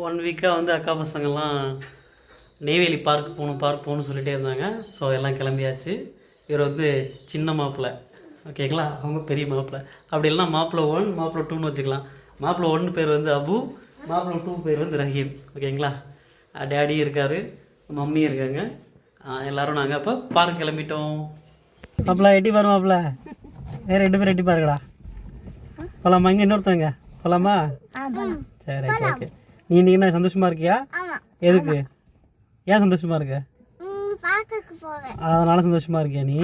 1 வீக்காக வந்து அக்கா பசங்கள்லாம் நெய்வேலி பார்க் போகணும்னு சொல்லிகிட்டே இருந்தாங்க. ஸோ எல்லாம் கிளம்பியாச்சு. இவர் வந்து சின்ன மாப்பிள்ளை, ஓகேங்களா, அவங்க பெரிய மாப்பிள்ளை. அப்படி இல்லைனா மாப்பிள்ளை 1 மாப்பிள்ளை 2ன்னு வச்சுக்கலாம். மாப்பிள்ளை 1 பேர் வந்து அபு, மாப்பிள்ளை 2 பேர் வந்து ரஹீம், ஓகேங்களா. டேடி இருக்கார், மம்மி இருக்காங்க, எல்லோரும் நாங்கள் அப்போ பார்க் கிளம்பிட்டோம். மாப்பிள்ளை எட்டி பாரு மாப்பிள்ளை, வேறு 2 பேர் எட்டி பாருங்கடா. போகலாமா? இங்கே இன்னொருத்தவங்க போகலாமா? சரி ஓகே. நீ இன்றைக்கி என்ன சந்தோஷமாக இருக்கியா? எதுக்கு? ஏன் சந்தோஷமாக இருக்க? அதனால் சந்தோஷமாக இருக்கியா நீ?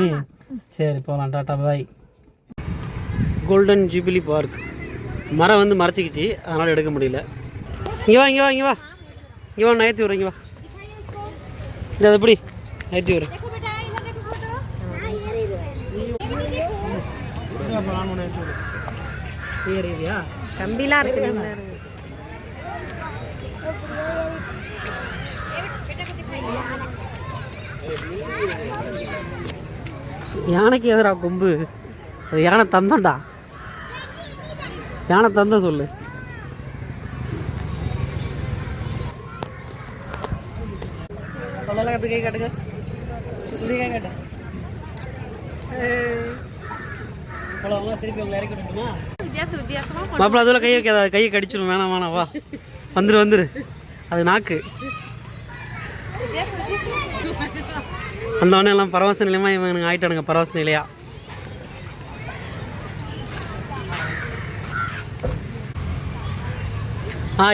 சரி போகலாம், டாட்டா பாய். கோல்டன் ஜூபிலி பார்க் மரம் வந்து மறைச்சிக்கிச்சு, அதனால் எடுக்க முடியல. இங்கே வா இங்கே வா இங்கே வா இங்கே வா, நயத்தி விட்றேன். இங்கே வா, இல்லை அது எப்படி நயத்தி விட்றேன். கம்பிலாம் இருக்கு. யானைக்கு எதிரா கொம்பு? அது யானை தந்தண்டா, யானை தந்த சொல்லு. அப்படி கை காட்டுங்க, இப்படி கை காட்டு. திருப்பி உங்களை இறக்கி விட்டுமா மாப்பிள்ள? அதில் கையை வைக்காத, கையை கடிச்சிடும். வேணாம் வேணாம், வா வந்துரு. அது நாக்கு. அந்த ஒன்று எல்லாம் பரவச நிலையமாக இவங்க ஆகிட்டானுங்க, பரவச நிலையா.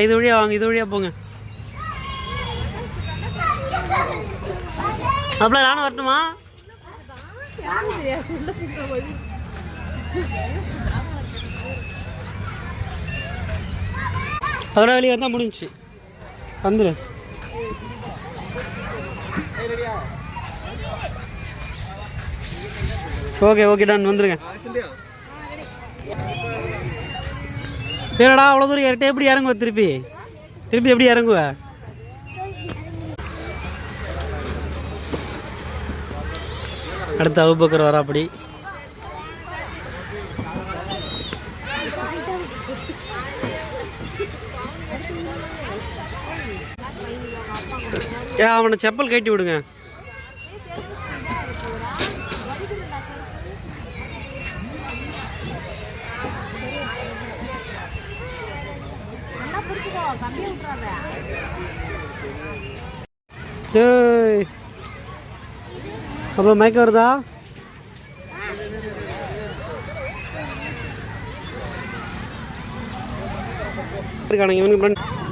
இது வழியாக வாங்க, இது வழியாக போங்க. அப்படியே நானும் வரட்டுமா? அதோட வெளியே வந்தால் முடிஞ்சிச்சு, வந்துடு. ஓகே டன், வந்துருங்க. சரிடா, அவ்வளோ தூரம் ஏறிட்டே எப்படி இறங்குவ? திருப்பி எப்படி இறங்குவ? அடுத்து அபூபக்கர் வரா. அப்படி அவனை செப்பல் கட்டி விடுங்க. அப்புறம் மயக்க வருதா?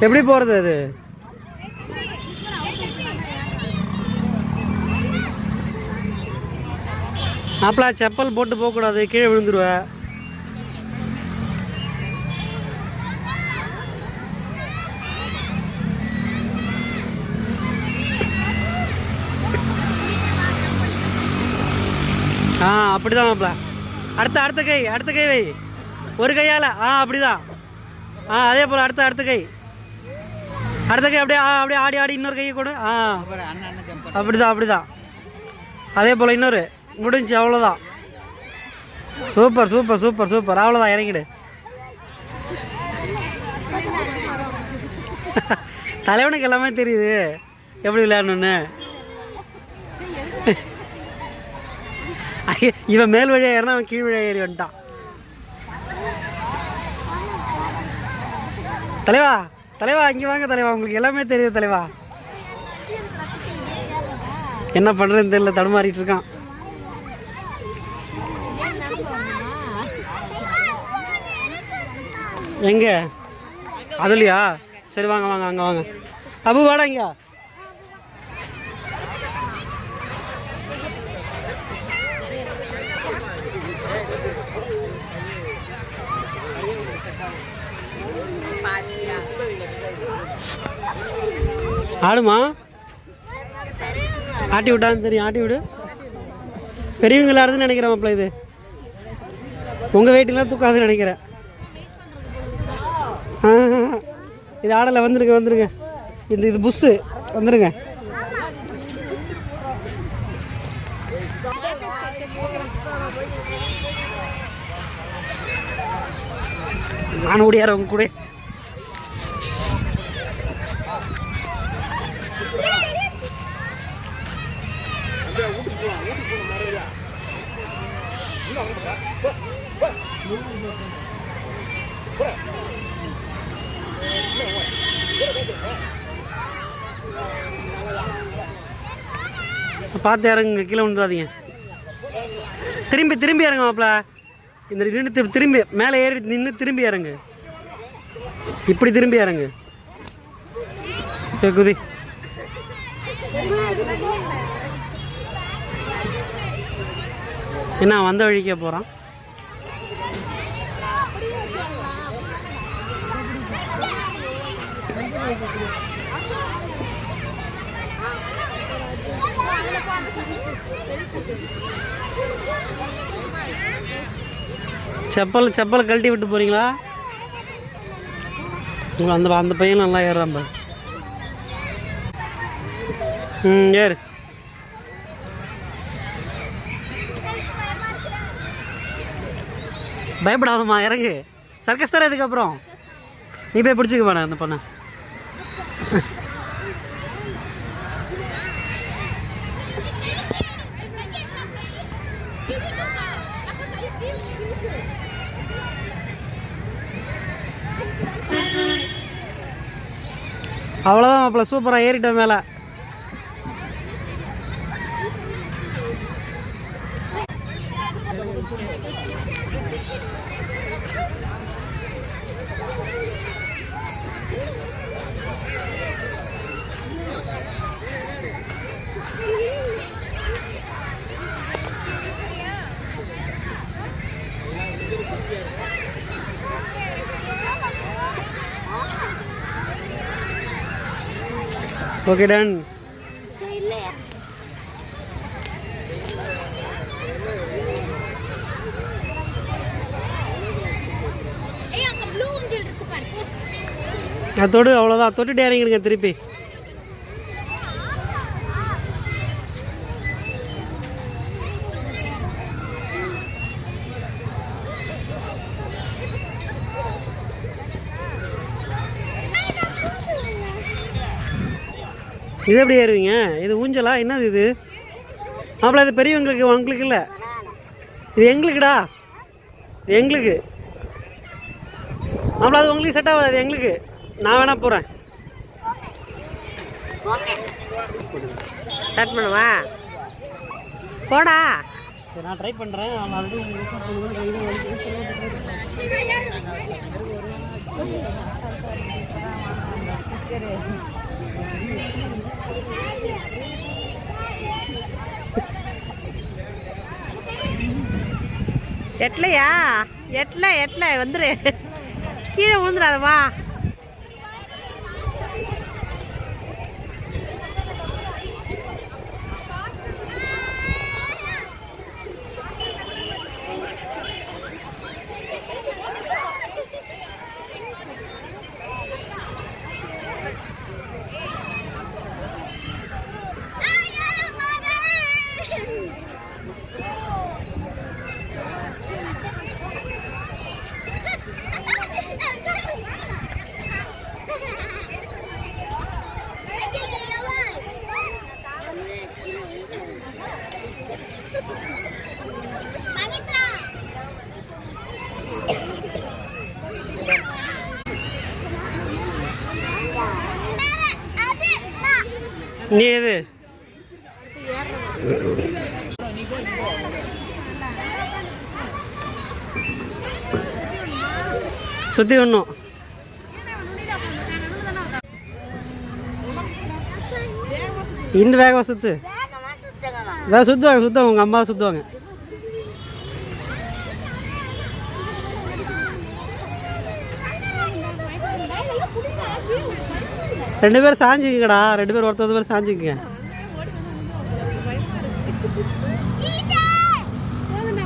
எப்படி போறது அது? அப்பளா செப்பல் போட்டு போகக்கூடாது, கீழே விழுந்துருவ. அப்படிதான் மாப்பிள. அடுத்த கை வை, ஒரு கையால். அப்படிதான். அதே போல் அடுத்த கை அப்படியே ஆடி இன்னொரு கையை கொடு. அப்படிதான். அதே போல் இன்னொரு. முடிஞ்சு, அவ்வளோதான். சூப்பர். அவ்வளோதான், இறங்கிடு. தலைவனுக்கு எல்லாமே தெரியுது எப்படி விளையாடணுன்னு. இவன் மேல் வழியாக ஏறினா அவன் கீழ் வழியாக ஏறி வந்துட்டான். தலைவா இங்கே வாங்க தலைவா, உங்களுக்கு எல்லாமே தெரியுது தலைவா. என்ன பண்ணுறதுன்னு தெரியல, தடுமாறிட்டு இருக்கான். எங்க அதுலையா? சரி வாங்க அங்கே வாங்க. அபு வாடா இங்க. ஆடுமா? ஆட்டி விட்டான்னு தெரியும், ஆட்டி விடு. பெரியவங்க விளையாடுதுன்னு நினைக்கிறேன் மாப்பிள்ள. இது உங்கள் வெயிட்டெல்லாம் தூக்காதுன்னு நினைக்கிறேன். இது ஆடலை. வந்துருங்க. இது புஷ்ஷு, வந்துருங்க. நானும் ஓடியார உங்க கூட. பார்த்து இறங்குங்க, கீழே விழுந்துடாதீங்க. திரும்பி திரும்பி இறங்க மாப்பிள்ள. இந்த நின்று திரும்பி மேலே ஏறி நின்று திரும்பி இறங்கு. இப்படி திரும்பி இறங்கு. குதி. என்ன வந்த வழிக்கே போகிறான். செப்பல் கழட்டி விட்டு போறீங்களா? அந்த பையன் நல்லா ஏறான் பாரு. ஏறு. பயப்படாதம்மா, இறங்கு. சர்க்கஸ் தர இதுக்கப்புறம் நீ போய் பிடிச்சிக்க வேணாம் அந்த பொண்ணை. அவ்வளோதான் மாப்பிள்ள, சூப்பராக ஏறிட்டோம் மேலே. Okay done. தொடு, அவ்வளோதான். தொட்டுட்டு இறங்கிடுங்க திருப்பி. இது எப்படி ஏறுவீங்க? இது ஊஞ்சலா? என்னது இது மாப்பிள்ள? இது பெரியவங்களுக்கு, உங்களுக்கு இல்லை. இது எங்களுக்குடா, இது எங்களுக்கு மாப்பிள்ள. அது உங்களுக்கு செட் ஆகாது, அது எங்களுக்கு. நான் வேணா போகிறேன். ஸ்டார்ட் பண்ணுவா போடா. சரி, நான் ட்ரை பண்ணுறேன். எட்லையா? எட்ல வந்துரு. கீழே விழுந்துடாதவா. நீ எது? சுற்றி ஒன்றும் இந்த வேகமாக சுற்று. வேக சுற்றுவாங்க உங்கள் அம்மா சுற்றுவாங்க. ரெண்டு பேரும் சாஞ்சிக்கடா. ரெண்டு பேரும் ஒருத்தர் பேர் சாஞ்சிக்கங்க.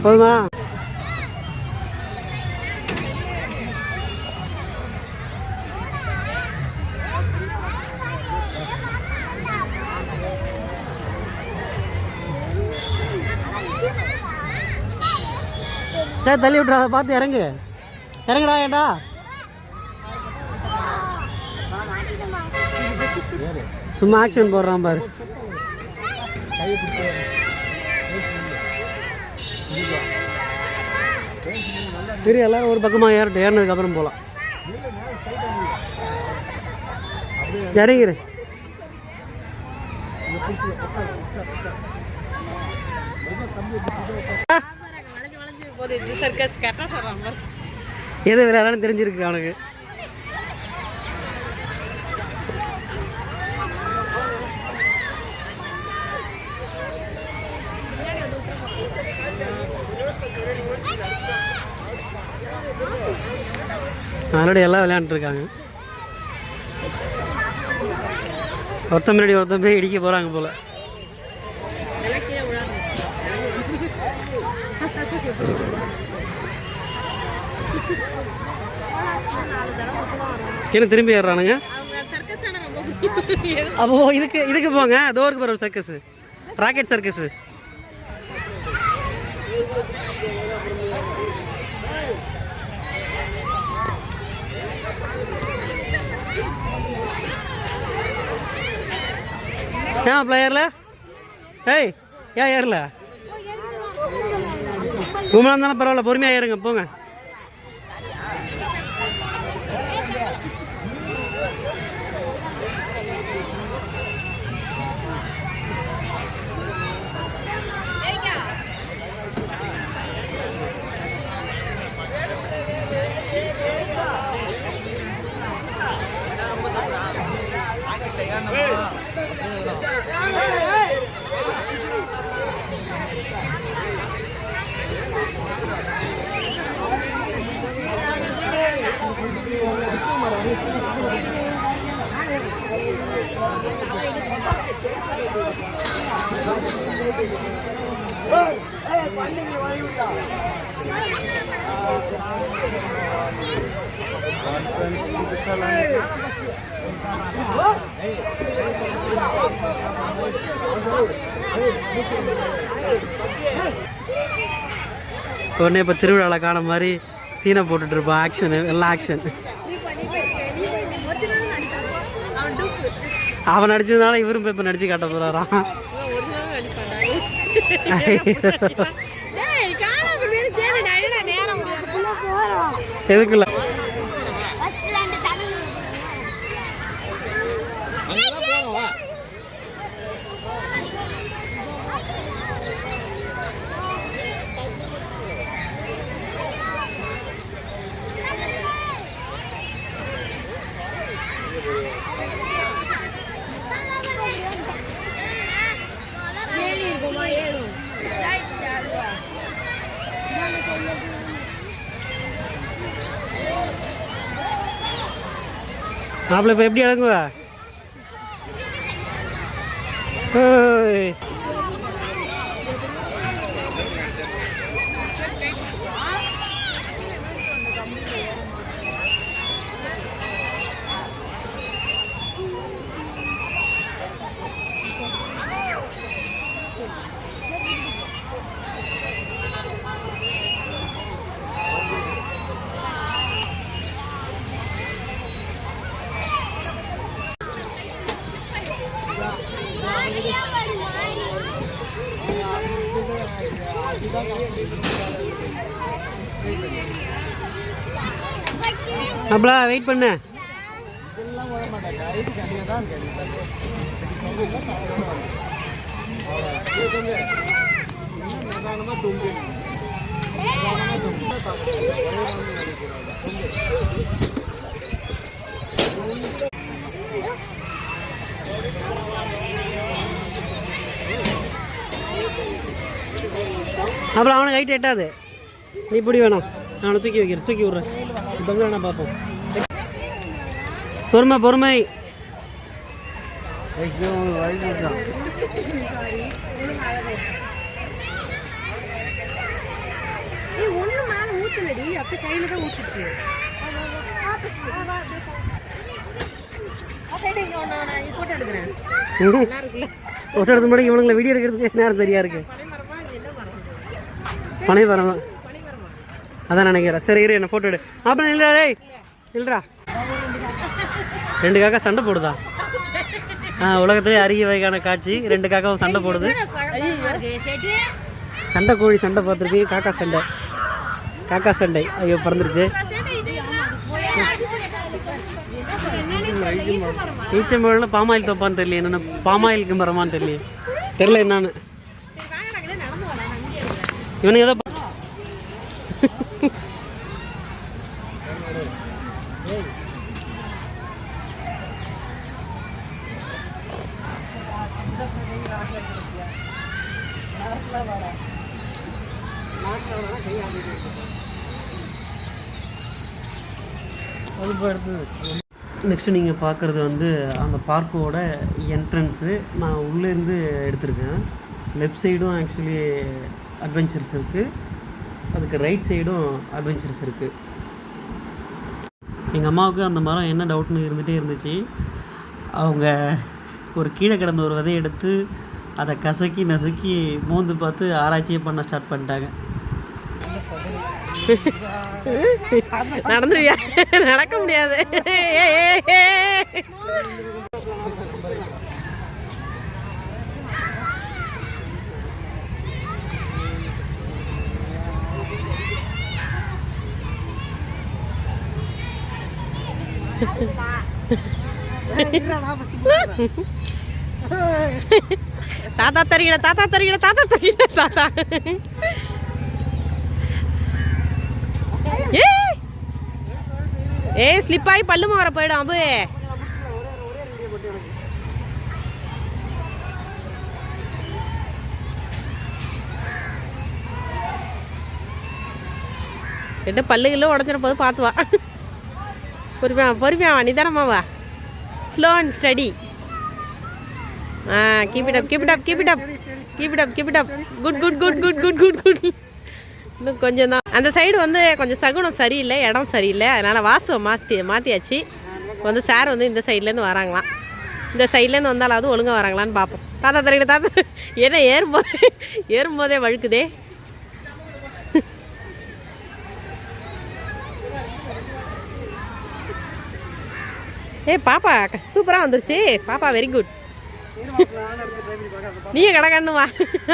போதுமா? தள்ளி விட்றாத, பார்த்து இறங்கு. இறங்குடா. ஏண்டா சும்மா ஆக்ஷன் போடுறான் பாரு. சரி, எல்லாரும் ஒரு பக்கமாக ஏறட்டும். ஏறினதுக்கப்புறம் போகலாம். இறங்கிடு. எது விளையாடலான்னு தெரிஞ்சிருக்கு அவனுக்கு. ஆல்ரெடி எல்லாம் விளையாண்டுருக்காங்க. ஒருத்தன் முன்னாடி ஒருத்தன் போய் இடிக்க போகிறாங்க போல். கீழே திரும்பி ஏறுறானுங்க. அப்போ இதுக்கு போங்க. டோருக்கு போகிற சர்க்கஸு, ராக்கெட் சர்க்கஸு. ஏன் பிளேயர்ல ஏய் ஏன் ஏறல? கும்பலாக இருந்தாலும் பரவாயில்ல, பொறுமையாக ஏறுங்க போங்க. உடனே இப்போ திருவிழாவில் காண மாதிரி சீனை போட்டுட்டு இருப்பான். ஆக்ஷனு எல்லாம் ஆக்ஷன். அவன் நடிச்சதுனால இவரும் இப்போ நடிச்சு காட்ட போறாராம். எதுக்குள்ள மாப்பிள்ள இப்போ எப்படி இறங்குவா? அப்பளா வெயிட் பண்ணு. அப்புறம் அவனுக்கு ஹைட் எட்டாது. நீ இப்படி வேணாம், அவனை தூக்கி வைக்கிறேன், தூக்கி விட்றேன். தொங்க வேணா பார்ப்போம். பொறுமை பொறுமை. ஃபோட்டோ எடுத்து முன்னாடி இவனுங்களை வீடியோ எடுக்கிறதுக்கு நேரம் சரியா இருக்கு. பனை பரமா அதான் நினைக்கிறேன். சரி இரு, என்ன ஃபோட்டோ எடு. அப்புறம் இல்லைடா டேய் இல்லைடா. 2 காக்கா சண்டை போடுதா? உலகத்திலே அரிய வகையான காட்சி. 2 காக்காவும் சண்டை போடுது. சண்டை கோழி சண்டை பார்த்துருக்கு. காக்கா சண்டை, காக்கா சண்டை. ஐயோ பறந்துருச்சு. ஈச்சம்பழம்ல பாமாயில் தப்பான்னு தெரியல. என்னென்ன பாமாயிலுக்கு மரமான்னு தெரியல என்னன்னு. இவனுக்கு ஏதோ நெக்ஸ்ட்டு நீங்கள் பார்க்குறது வந்து அந்த பார்க்கோட என்ட்ரன்ஸு. நான் உள்ளேருந்து எடுத்திருக்கேன். லெஃப்ட் சைடும் ஆக்சுவலி அட்வென்ச்சர்ஸ் இருக்குது, அதுக்கு ரைட் சைடும் அட்வென்ச்சர்ஸ் இருக்குது. எங்கள் அம்மாவுக்கு அந்த மரம் என்ன டவுட்னு இருந்துகிட்டே இருந்துச்சு. அவங்க ஒரு கீழே கிடந்த ஒரு விதையை எடுத்து அதை கசக்கி நசுக்கி மோந்து பார்த்து ஆராய்ச்சியே பண்ண ஸ்டார்ட் பண்ணிட்டாங்க. நடந்துருவியா? நடக்க முடியாது. தாத்தா தருகிற தாத்தா தருகிற தாத்தா தருகிற தாத்தா. ஏ ஸ்லிப் ஆகி பல்லு மாற போயிடும். அபு எட்டு பல்லுகளில் உடஞ்சிட போது பார்த்து வா. பொறுமையா பொறுமையா வா, நிதானமாவா. Slow and study. Keep it up keep it up keep it up keep it up keep it up. Good good good good good good good. இன்னும் கொஞ்சம் தான். அந்த சைடு வந்து கொஞ்சம் சகுனம் சரியில்லை, இடம் சரியில்லை, அதனால் வாசம் மாற்றியாச்சு. வந்து சார் வந்து இந்த சைட்லேருந்து வராங்களாம். இந்த சைட்லேருந்து வந்தாலாவது ஒழுங்காக வராங்களான்னு பார்ப்போம். தாத்தா தரையிட தாத்தா ஏன்னா ஏறும்போதே வழுக்குதே. பாப்பா சூப்பராக வந்துருச்சு. பாப்பா வெரி குட். நீயே கடை வா,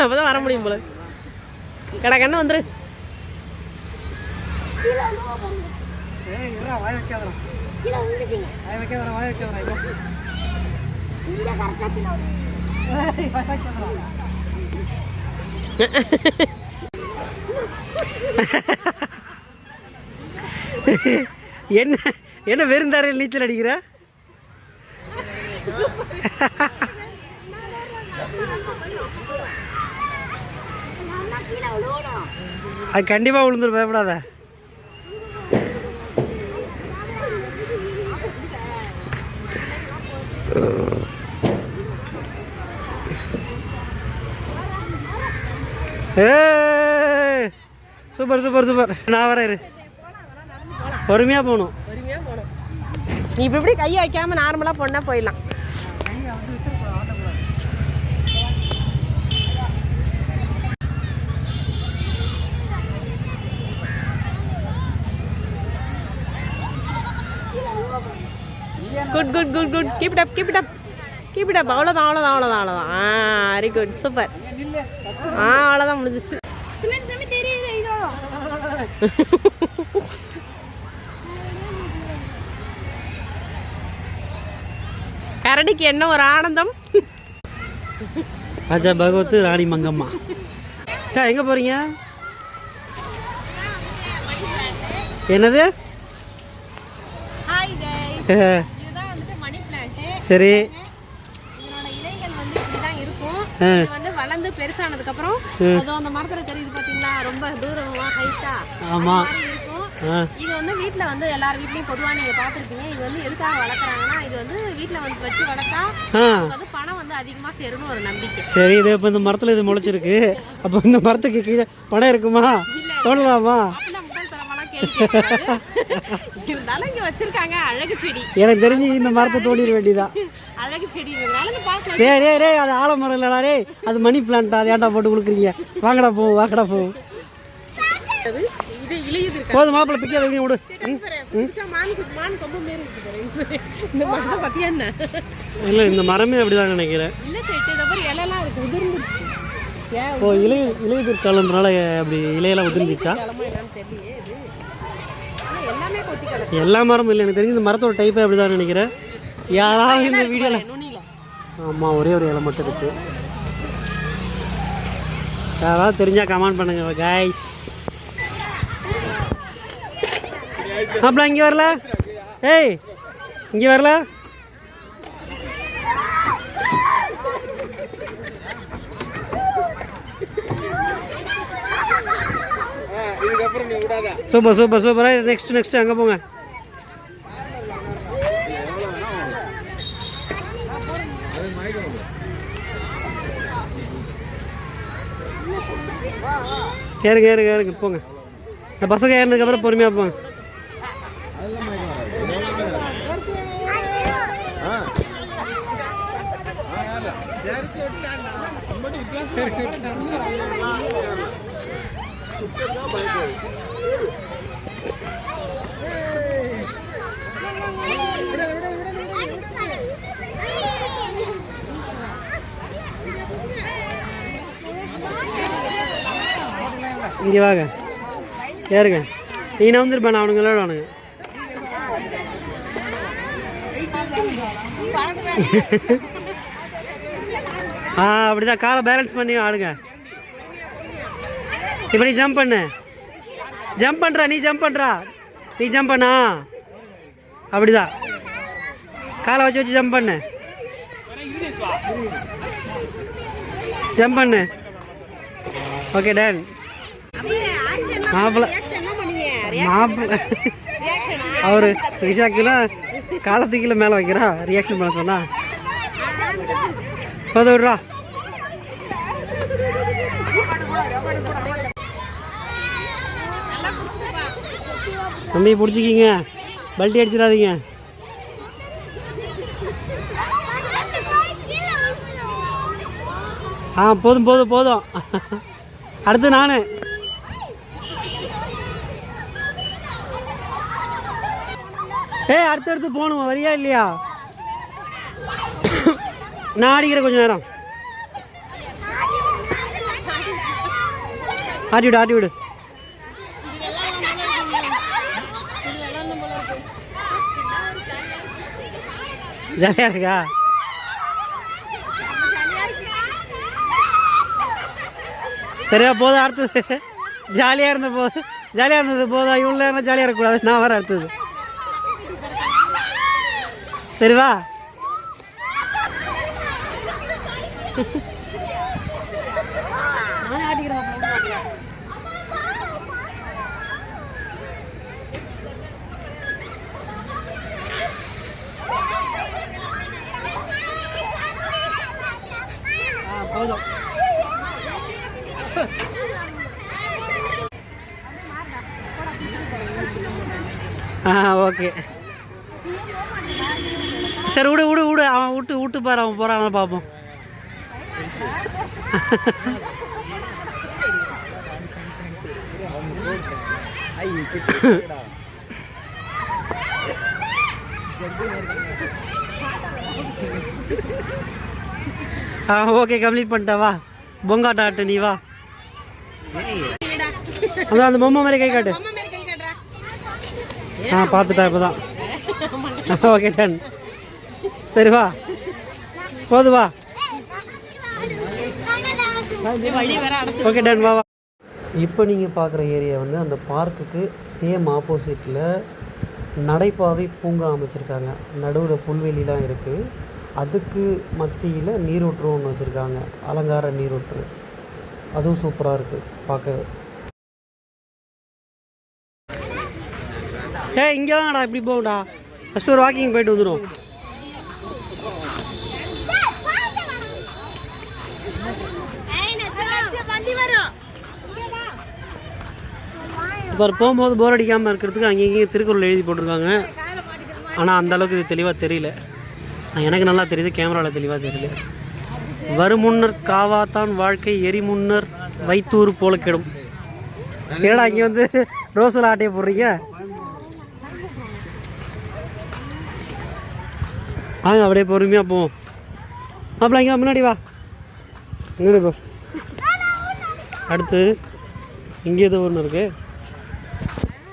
அப்போ தான் வர முடியும் போல. கடை வந்துரு. என்ன என்ன வெறுந்தாரையில் நீச்சல் அடிக்கிற? அது கண்டிப்பாக விழுந்துரு, பயப்படாத. Super super super. நான் வரேன், பொறுமையாக போகணும். நீ இப்படி இப்படி கையை வைக்காம நார்மலாக போனால் போயிடலாம். Good good good good. Keep it up keep it up keep it அப். அவ்வளோதான் அவ்வளோதான் அவ்வளோதான் அவ்வளோதான். Very good super. அவ்வளோதான் முடிஞ்சிச்சு. கரடிக்கு என்ன ஒரு ஆனந்தம். ராஜா பகவத், ராணி மங்கம்மா. எங்கே போகிறீங்க? என்னது? சரி. வளர்ந்து பெருசானதுக்கு அப்புறம் அந்த மரத்துல தெரியுது பாத்தீங்களா, ரொம்ப தூரமா ஹைட்டா. ஆமா. இது வந்து வீட்டுல வந்து எல்லார் வீட்லயும் பொதுவா நீங்க பாத்துருப்பீங்க. இது வந்து எதுக்காக வளர்க்குறாங்கன்னா, இது வந்து வீட்டுல வந்து வச்சு வளர்த்தா வந்து பணம் வந்து அதிகமா சேரும்னு ஒரு நம்பிக்கை. சரி, இது இப்போ இந்த மரத்துல இது முளைச்சிருக்கு. அப்போ இந்த மரத்துக்கு கீழே பணம் இருக்குமா? தோணலாமா? இருந்தாலும் இங்க வச்சிருக்காங்க அழகு செடி. எனக்கு தெரிஞ்சு இந்த மரத்தை தோண்டிட வேண்டியதான். அழகு செடி. அது ஆலமரம் இல்லடா, டே அது மணி பிளான்ட். அது ஏன்டா போட்டு கொடுக்குறீங்க? வாங்கடா போவோம், வாங்கடா போவோம். போதும் மாப்பிள்ள பிக்காத விடு. இல்லை, இந்த மரமே அப்படிதான் நினைக்கிறேன். ஓ, இலையுதிர் காலம்னால அப்படி இலையெல்லாம் உதிர்ந்துச்சா? எல்லா மரமும் இல்லை, எனக்கு தெரிஞ்சு இந்த மரத்தோட டைப்பே அப்படிதான் நினைக்கிறேன். யாராவது இந்த வீடியோவில். ஆமாம், ஒரே ஒரு இலை மட்டும் இருக்கு. யாராவது தெரிஞ்சால் கமெண்ட் பண்ணுங்க கைஸ். மாப்பிள்ள இங்கே வரல, ஏய் இங்கே வரல. Super super super. நெக்ஸ்ட் அங்கே போங்க. ஏறுங்க போங்க. இந்த பசங்க ஏறினதுக்கப்புறம் பொறுமையாக போங்க. இங்கே வாங்க, ஏறுங்க. நீ வந்துருப்பேன், அவனுங்க விளையாடுவானுங்க. அப்படிதான் காலை பேலன்ஸ் பண்ணி ஆடுங்க. இப்போ நீ ஜம்ப் பண்ணு, ஜம்ப் பண்ணுறா, நீ ஜம்ப் பண்ணா. அப்படிதான் காலை வச்சு ஜம்ப் பண்ணு, ஜம்ப் பண்ணு. Okay done. மாப்பிள்ள அவரு விஷாக்குலாம் காலத்துக்குள்ள மேலே வைக்கிறா, ரியாக்ஷன் பண்ண சொன்னா போதும் விட்றா. தம்பி பிடிச்சிக்கிங்க, பல்ட்டி அடிச்சிடாதீங்க. போதும். அடுத்து நான் அடுத்தடுத்து போகணும். வரியா இல்லையா? நான் அடிக்கிறேன் கொஞ்சம் நேரம். ஆட்டி விடு. ஜாலியா இருக்கா? சரியா போதும். அடுத்தது ஜாலியாக இருந்தது போதும். இவ்வளோ நேரம் ஜாலியாக இருக்கக்கூடாது. நான் வரேன் அடுத்தது. சரி வா. போதும். ஓகே சரி, விடு. அவன் விட்டு பாரு, அவன் போகிறான் பார்ப்போம். ஓகே கம்ப்ளீட் பண்ணிட்டா. வா பொங்காட்ட ஆட்டு, நீ வா. அதான் அந்த பொம்மை மாதிரி கை காட்டு. பார்த்துட்டா இப்போதான். Okay done. சரி வா, போது வா. ஓகே டன், வா. இப்போ நீங்கள் பார்க்குற ஏரியா வந்து அந்த பார்க்குக்கு சேம் ஆப்போசிட்டில் நடைபாதை பூங்கா அமைச்சிருக்காங்க. நடுவில் புல்வெளிலாம் இருக்குது. அதுக்கு மத்தியில் நீரூற்று ஒன்று வச்சுருக்காங்க, அலங்கார நீரூற்று. அதுவும் சூப்பராக இருக்குது பார்க்கவே. இங்கே வாங்கடா, இப்படி போகடா. ஃபஸ்ட்டு ஒரு வாக்கிங் போயிட்டு வந்துடும். இப்போ போகும்போது போர் அடிக்காமல் இருக்கிறதுக்கு அங்கேயும் திருக்குறள் எழுதி போட்டிருக்காங்க. ஆனால் அந்தளவுக்கு இது தெளிவாக தெரியல. எனக்கு நல்லா தெரியுது, கேமராவில் தெளிவாக தெரியல. வருமுன்னர் காவாத்தான் வாழ்க்கை, எரிமுன்னர் வைத்தூர் போல கெடும். ஏடா இங்கே வந்து ரோஸில் ஆட்டையை போடுறீங்க? வாங்க அப்படியே பொறுமையாக போவோம். மாப்பிள்ள இங்கே முன்னாடி வா, முன்னாடி போ. அடுத்து இங்கே ஏதோ ஒன்று இருக்கு.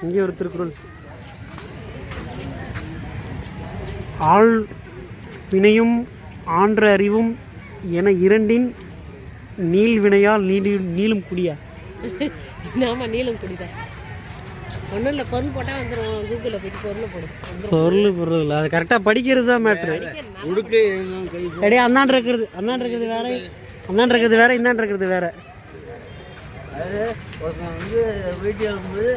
இங்கே ஒரு திருக்குறள். ஆள் வினையும் ஆன்ற அறிவும் என இரண்டின் நீள் வினையால் நீளும் குடியா? ஆமாம், நீளம் குடிதான். ஒன்றும் இல்லை, பொருள் போட்டால் வந்துடும். கூகுளில் போயிட்டு பொருள் போடும். பொருள் பொருள் அது கரெக்டாக படிக்கிறது தான் மேட்ரு. அப்படியே அண்ணான் இருக்கிறது வேற, அண்ணான் இருக்கிறது வேற, இந்தாண்டு இருக்கிறது வேற. அது ஒருத்தன் வந்து வீட்டில் இருக்கும்போது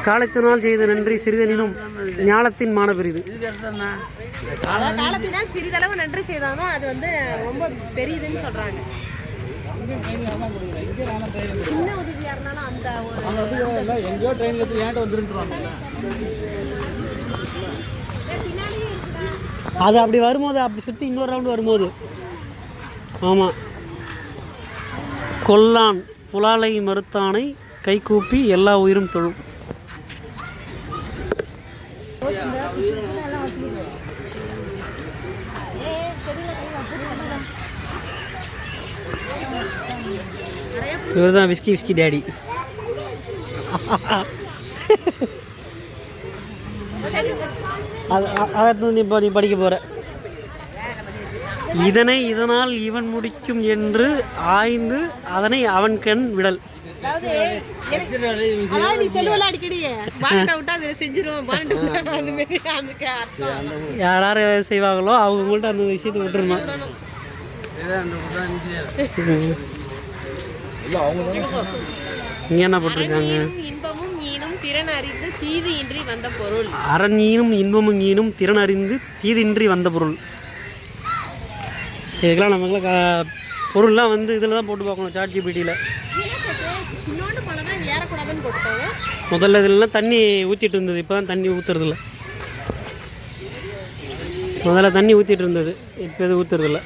காலத்தினால் செய்த நன்றி சிறிதனினும் ஞானத்தின் மான பெரிது. காலத்தினால் சிறிதளவு நன்றி செய்தாலும் அது வந்து ரொம்ப பெரியதுன்னு சொல்றாங்க. சின்ன உதவியா இருந்தாலும் அந்த எங்கேயோ ட்ரெயின்ல ஏன்ட்ட வந்துருன்றாங்க. அது அப்படி வரும்போது அப்படி சுற்றி இன்னொரு ரவுண்டு வரும்போது. ஆமாம். கொல்லான் புலாலை மறுத்தானை கைகூப்பி எல்லா உயிரும் தொழும். இவர் தான் விஸ்கி டேடி. அதை நீ படிக்க போற. இதனால் இவன் முடிக்கும் என்று ஆய்ந்து அதனை அவன் கண் விடல். யாராரு செய்வாங்களோ அவங்கள்ட்ட அந்த விஷயத்தை விட்டுருணும். இங்க என்ன போட்டிருக்காங்க? அரண்யீனும் இன்பமும் ஈனும் திறன் அறிந்து தீதின்றி வந்த பொருள். இதுக்கெல்லாம் நமக்குலாம் பொருள்லாம் வந்து இதில் தான் போட்டு பார்க்கணும், சாட் ஜிபிடியில். முதல்ல இதுலாம் தண்ணி ஊற்றிட்டு இருந்தது, இப்போ தான் தண்ணி ஊற்றுறதில்ல. முதல்ல தண்ணி ஊற்றிட்டு இருந்தது, இப்போ இது ஊற்றுறதில்ல.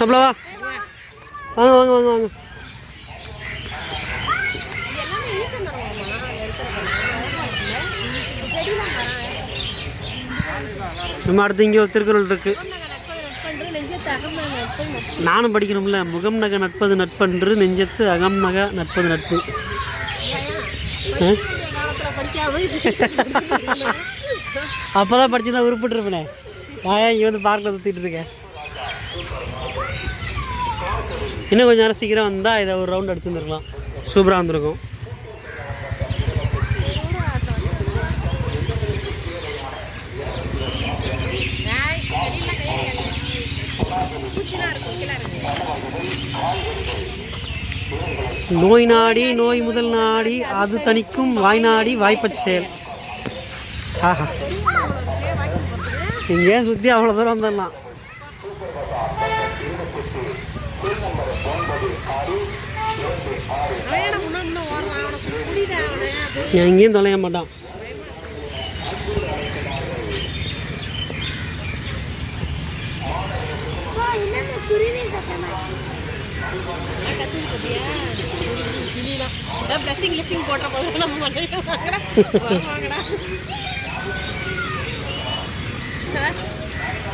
அப்படிவா? வாங்க வாங்க வாங்க வாங்க. நம்ம அடுத்து இங்கே ஒரு திருக்குறள் இருக்கு, நானும் படிக்கணும்ல. முகம் நக நட்பது நட்பன்று நெஞ்சத்து அகம் நக நட்பது நட்பு. அப்போதான் படிச்சுதான் உருப்பிட்டு இருப்பேனே. நான் இங்கே வந்து பார்க்கில் சுற்றிட்டு இருக்கேன். இன்னும் கொஞ்சம் நேரம் சீக்கிரம் வந்தால் இதை ஒரு ரவுண்ட் அடிச்சுருந்துருக்கலாம், சூப்பராக வந்திருக்கும். நோய் நாடி நோய் முதல் நாடி அது தணிக்கும் வாய் நாடி வாய்ப்பச் செயல். ஆஹா, இங்கே சுற்றி அவ்வளோ தூரம் வந்துடலாம். எங்கேயும் தொலைய மாட்டான்.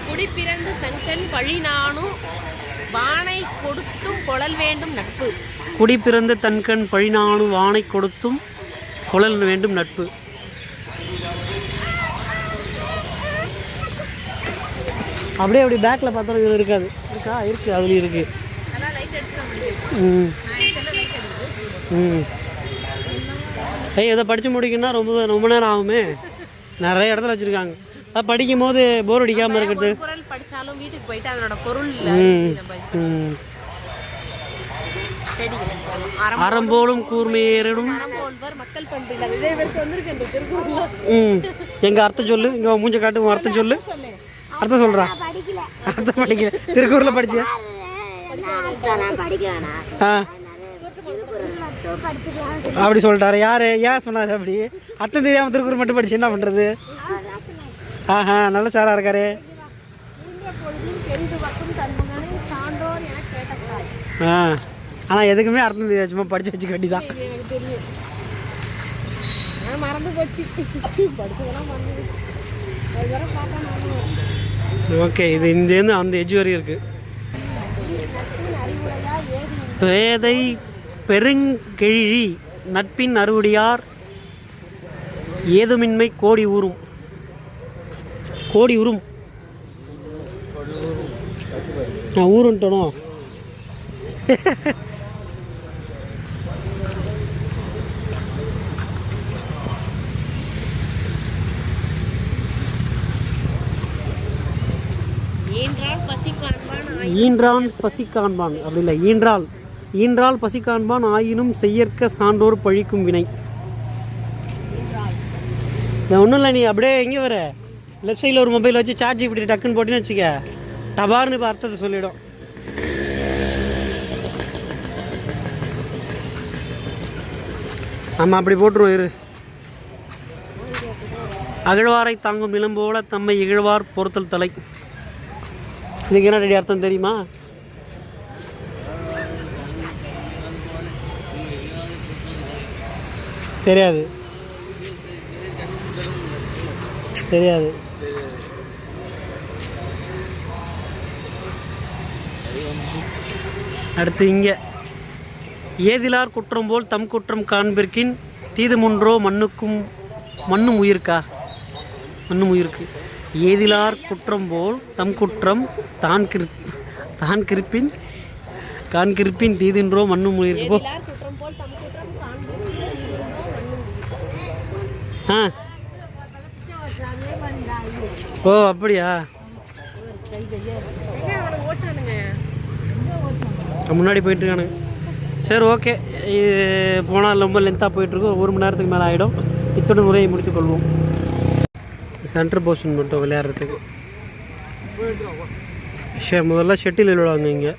குடிப்பிறந்து தன்கண் பழி நானும் வானை கொடுத்தும் கொழல் வேண்டும் நட்பு. குடிப்பிறந்து தன்கண் பழி நானும் வானை கொடுத்தும் கொழல் வேண்டும் நட்பு. அப்படியே அப்படி பேக்கில் பார்த்தாலும் இது இருக்காது. இருக்கா? இருக்குது, அதுலேயும் இருக்குது. ஏதோ படித்து முடிக்கணும்னா ரொம்ப நேரம் ஆகுமே. நிறைய இடத்துல வச்சுருக்காங்க. அது படிக்கும் போது போர் அடிக்காமல் இருக்கிறது. அறம்போலும் கூர்மையேறும் எங்க அர்த்தம் சொல்லு. இங்க மூஞ்ச காட்டு, அர்த்தம் சொல்லு. அர்த்தம் சொல்றா. அர்த்தம் படிக்கல. திருக்குறள் படிச்சியா? அப்படி சொல்லிட்டாரு. யாரு? ஏன் சொன்னாரு அப்படி? அர்த்தம் தெரியாம திருக்குறள் மட்டும் படிச்சு என்ன பண்றது? ஆஹா, நல்ல சாரா இருக்காரு. ஆனால் எதுக்குமே அர்த்தம் தெரியாது, சும்மா படிச்சு வச்சு கட்டிதான். ஓகே, இது இங்கேருந்து அந்த எஜ்ஜு வரையும் இருக்கு. பேதை பெருங்கெழி நட்பின் அறுவடியார் ஏதுமின்மை கோடி ஊரும். கோடி உரும். நான் ஊருன்ட்டனோ. ஈன்றான் பசி காண்பான் அப்படி இல்லை, ஈன்றால் பசி காண்பான் ஆயினும் செய்யற்க சான்றோர் பழிக்கும் வினை. ஒன்றும் இல்லை, நீ அப்படியே எங்கே வர லெஃப்ட் சைடில் ஒரு மொபைல் வச்சு சார்ஜ் இப்படி டக்குன்னு போட்டின்னு வச்சுக்க, டபார்னு இப்போ அர்த்தத்தை சொல்லிவிடும். ஆமாம் அப்படி போட்டுருவோம் இரு. அகழ்வாரை தாங்கும் நிலம் போல தம்மை இகழ்வார் பொறுத்தல் தலை. இதுக்கு என்ன ரெடி அர்த்தம் தெரியுமா? தெரியாது. அடுத்து இங்கே ஏதிலார் குற்றம் போல் தம் குற்றம் காண்பிற்கின் தீதுமுன்றோ மண்ணும் உயிர்க்கு. ஏதிலார் குற்றம் போல் தம் குற்றம் தான் கிருப்பின் தீதின்றோ மண்ணும் உயிர்க்கு. போ. ஓ அப்படியா? முன்னாடி போயிட்டுருக்கானு. சரி ஓகே, போனால் ரொம்ப லென்த்தாக போயிட்டுருக்கோம். 1 மணி நேரத்துக்கு மேலே ஆகிடும். இத்துடன் உரையை முடித்துக்கொள்வோம். சென்டர் போர்ஷன் மட்டும் விளையாடுறதுக்கு. முதல்ல ஷட்டில் விளையாடுவாங்க இங்கே.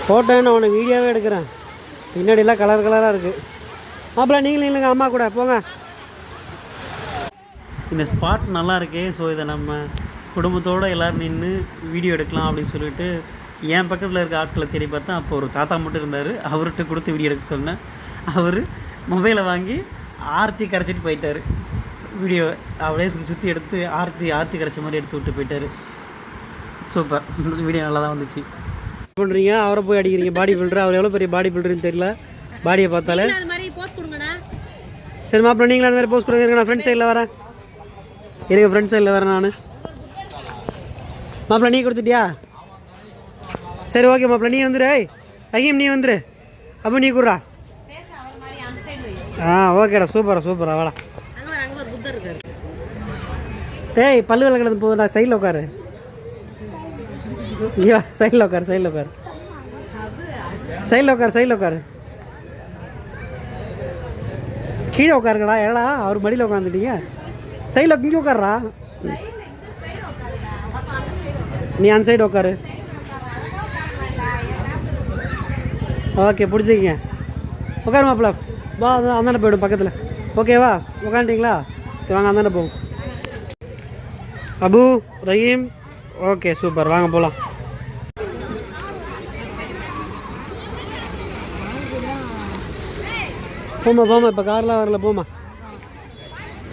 ஃபோட்டோ நான் உனக்கு வீடியோவே எடுக்கிறேன். பின்னாடிலாம் கலராக இருக்குது. மாப்பிள்ள நீங்களும் இல்லைங்க அம்மா கூட போங்க. இந்த ஸ்பாட் நல்லா இருக்கே. ஸோ இதை நம்ம குடும்பத்தோடு எல்லோரும் நின்று வீடியோ எடுக்கலாம் அப்படின்னு சொல்லிட்டு என் பக்கத்தில் இருக்க ஆட்களை தேடி பார்த்தா அப்போ ஒரு தாத்தா மட்டும் இருந்தார். அவர்கிட்ட கொடுத்து வீடியோ எடுக்க சொன்னேன். அவர் மொபைலை வாங்கி ஆர்த்தி கரைச்சிட்டு போயிட்டார். வீடியோ அப்படியே சுற்றி எடுத்து ஆர்த்தி கரைச்ச மாதிரி எடுத்து விட்டு போயிட்டார். சூப்பர், இந்த வீடியோ நல்லா தான் வந்துச்சு. பண்ணுறீங்க அவரை போய் அடிக்கிறீங்க. பாடி பில்டர், அவர் எவ்வளோ பெரிய பாடி பில்டர்னு தெரியல. பாடியை பார்த்தாலே. சரி மாப்பிள்ள நீங்களும் அந்த மாதிரி போஸ்ட் கொடுங்க. நான் ஃப்ரெண்ட் சைடில் வரேன். ஃப்ரெண்ட் சைடில் வரேன் நான். மாப்பிள்ள நீ கொடுத்துட்டியா? சரி ஓகே மாப்பிள்ள நீ வந்துடு. ரஹீம் நீ வந்துடு. அப்போ நீ கூடுறா. ஓகேடா, சூப்பரா வாடா. டேய் பல்லு விளக்குறது போதுடா. சைடில் உட்காரு. ஐயா சைடில் உட்காரு. கீழே உட்காருங்கடா. ஏடா அவர் மடியில் உட்காந்துட்டீங்க. சைடில் இங்கே உட்கார்றா. நீ அந்த சைடு உட்காரு. ஓகே பிடிச்சிக்கிங்க. உட்காரு மாப்பிள்ள. வா அந்தாண்ட போய்டும் பக்கத்தில். ஓகேவா உட்காந்துட்டிங்களா? வாங்க அந்தாண்ட போவோம். அபு ரஹீம் ஓகே சூப்பர், வாங்க போகலாம். போமா இப்போ கார்லாம் வரல. போமா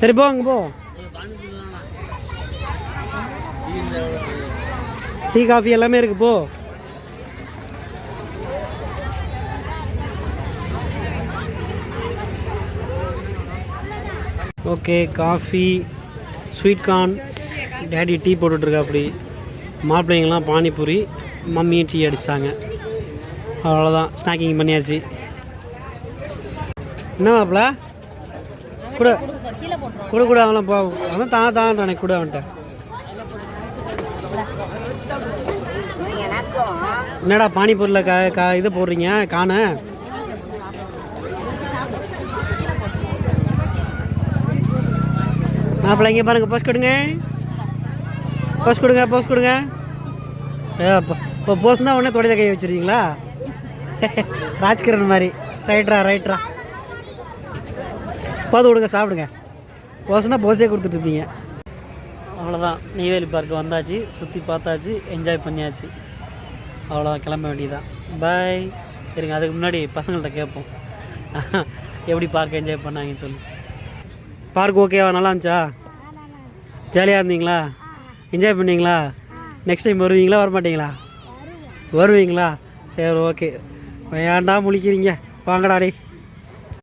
சரி போங்க போ. டீ காஃபி எல்லாமே இருக்கு. போ. Okay coffee, sweet corn, daddy tea போட்டுட்ருக்கா. அப்படி மாப்பிள்ளைங்கெல்லாம் பானிபூரி, மம்மியும் டீ அடிச்சிட்டாங்க. அவ்வளோதான், ஸ்நாக்கிங் பண்ணியாச்சு. என்ன மாப்பிள்ள கூட கூட கூட அவங்களாம் போ அவன் தான் எனக்கு கூட அவன்கிட்ட என்னடா பானிபூரில் இதை போடுறீங்க காண மாப்பிள்ள இங்கே பாருங்க போஸ்ட் கொடுங்க இப்போ போஸ்ட்னா உடனே தொடையில கை வச்சுருக்கீங்களா ராஜ்கிரண் மாதிரி ரைட்ரா பார்த்து விடுங்க சாப்பிடுங்க போஸ்ட்னா போஸே கொடுத்துட்ருப்பீங்க அவ்வளோதான் நெய்வேலி பார்க்கு வந்தாச்சு சுற்றி பார்த்தாச்சு என்ஜாய் பண்ணியாச்சு அவ்வளோதான் கிளம்ப வேண்டியதான் பாய் சரிங்க அதுக்கு முன்னாடி பசங்கள்கிட்ட கேட்போம் எப்படி பார்க்க என்ஜாய் பண்ணாங்கன்னு சொல்லி பார்க் ஓகேவா நல்லா இருந்துச்சா ஜாலியாக இருந்தீங்களா என்ஜாய் பண்ணீங்களா நெக்ஸ்ட் டைம் வருவீங்களா வரமாட்டீங்களா வருவீங்களா சரி ஓகே ஏன்டா முழிக்கிறீங்க வாங்கடா டே